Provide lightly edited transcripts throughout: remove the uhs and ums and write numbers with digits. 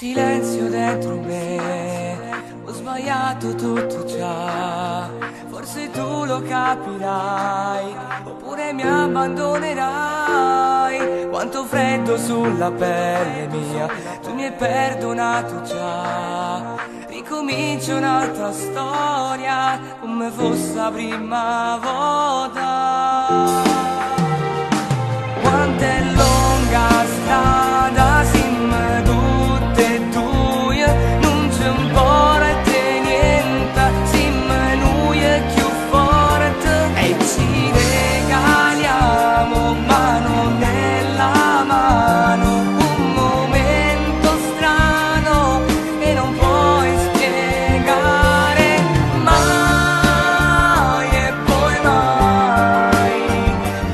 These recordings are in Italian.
silenzio dentro me, ho sbagliato tutto già. Forse tu lo capirai, oppure mi abbandonerai. Quanto freddo sulla pelle mia, tu mi hai perdonato già. Ricomincia un'altra storia, come fosse la prima volta. Quanto è lunga strada, siamo tutte e due, non c'è un po' di niente, siamo noi più forti e ci regaliamo mano nella mano, un momento strano che non puoi spiegare mai e poi mai.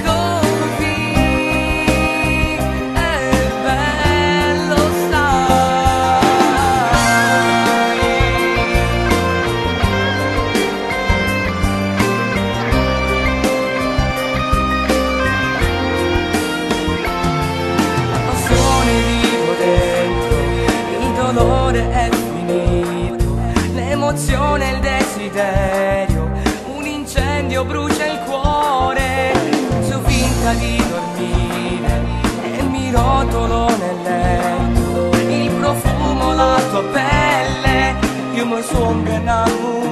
Così è bello, sai. La passione vivo dentro, il dolore è finito, l'emozione e il desiderio, un incendio brucia il cuore. Faccio finta di dormire e mi rotolo nel letto, il profumo, la tua pelle, io mi sono innamorato.